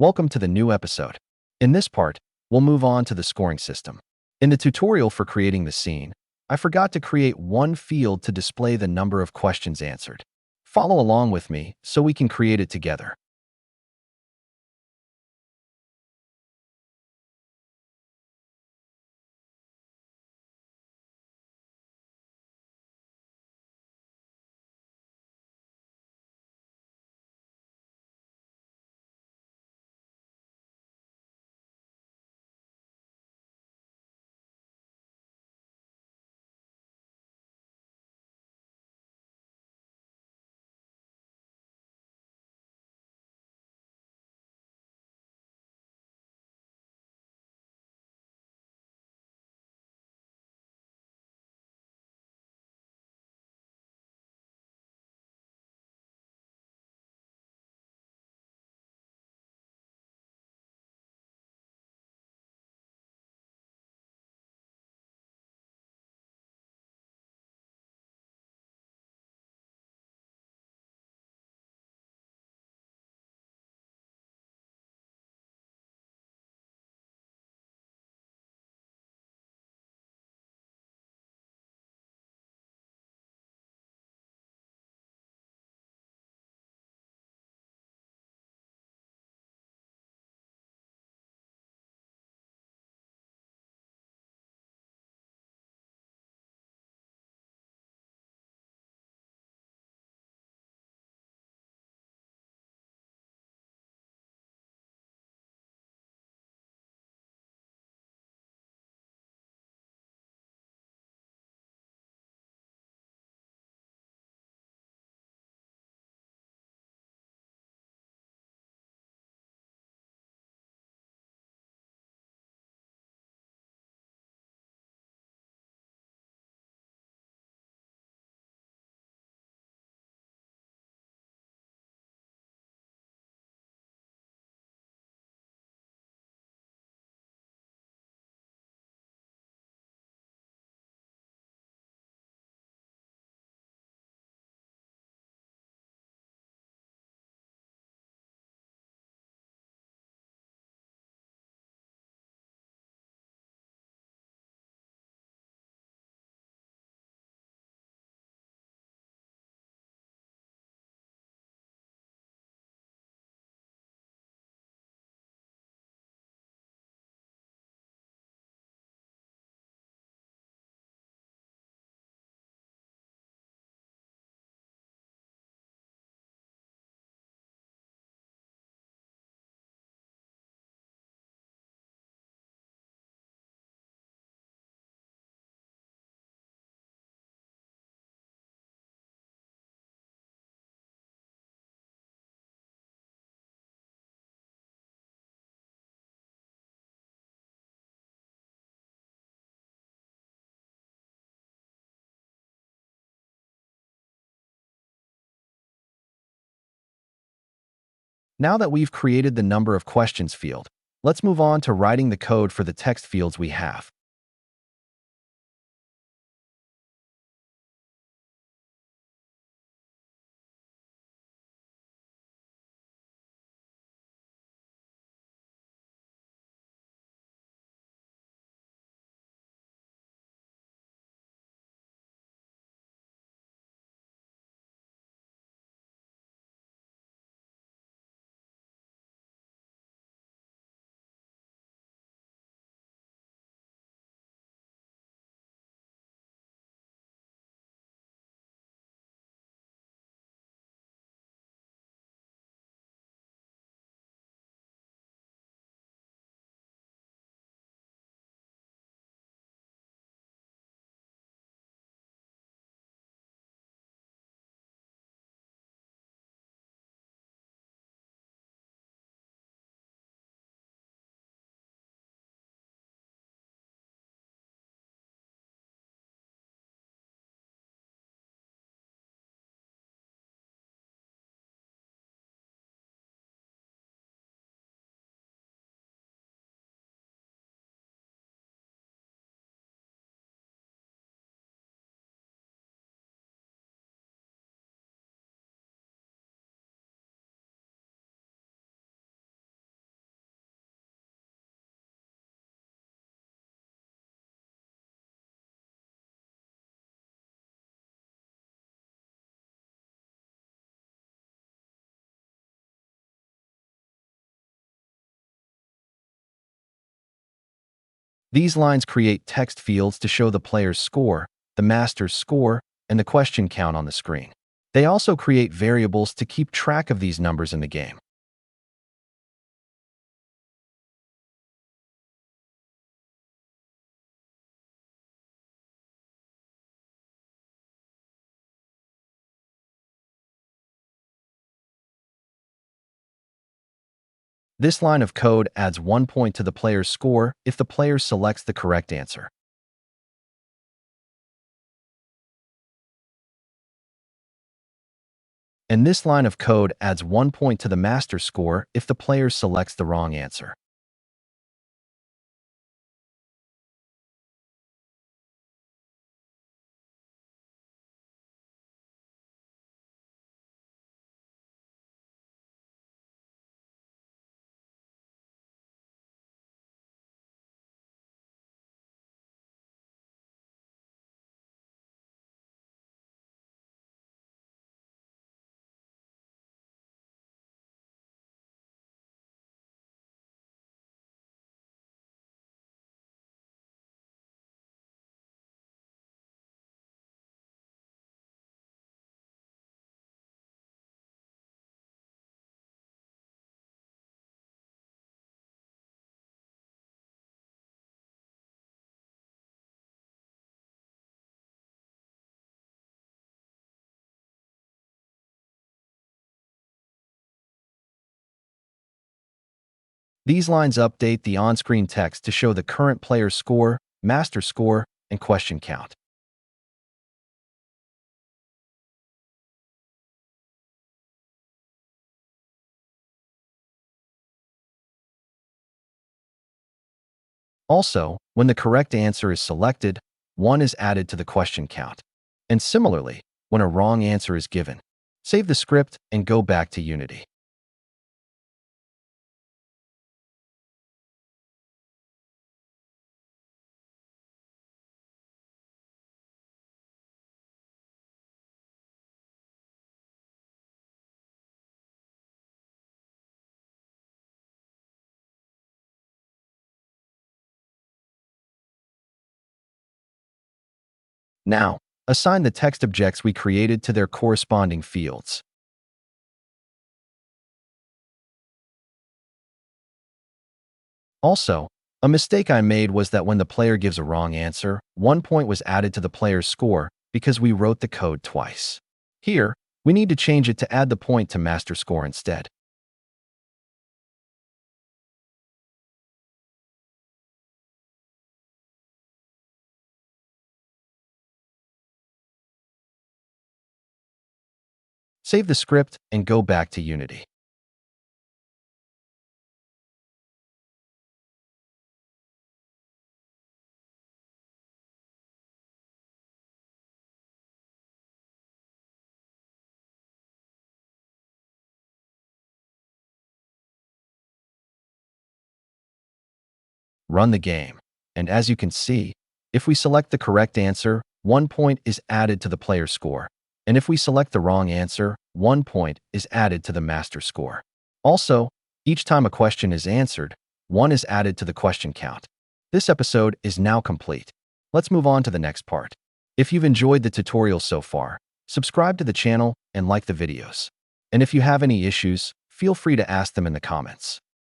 Welcome to the new episode. In this part, we'll move on to the scoring system. In the tutorial for creating the scene, I forgot to create one field to display the number of questions answered. Follow along with me so we can create it together. Now that we've created the number of questions field, let's move on to writing the code for the text fields we have. These lines create text fields to show the player's score, the master's score, and the question count on the screen. They also create variables to keep track of these numbers in the game. This line of code adds 1 point to the player's score if the player selects the correct answer. And this line of code adds 1 point to the master score if the player selects the wrong answer. These lines update the on-screen text to show the current player's score, master score, and question count. Also, when the correct answer is selected, 1 is added to the question count. And similarly, when a wrong answer is given, save the script and go back to Unity. Now, assign the text objects we created to their corresponding fields. Also, a mistake I made was that when the player gives a wrong answer, 1 point was added to the player's score because we wrote the code twice. Here, we need to change it to add the point to master score instead. Save the script and go back to Unity. Run the game. And as you can see, if we select the correct answer, 1 point is added to the player's score. And if we select the wrong answer, 1 point is added to the master score. Also, each time a question is answered, 1 is added to the question count. This episode is now complete. Let's move on to the next part. If you've enjoyed the tutorial so far, subscribe to the channel and like the videos. And if you have any issues, feel free to ask them in the comments.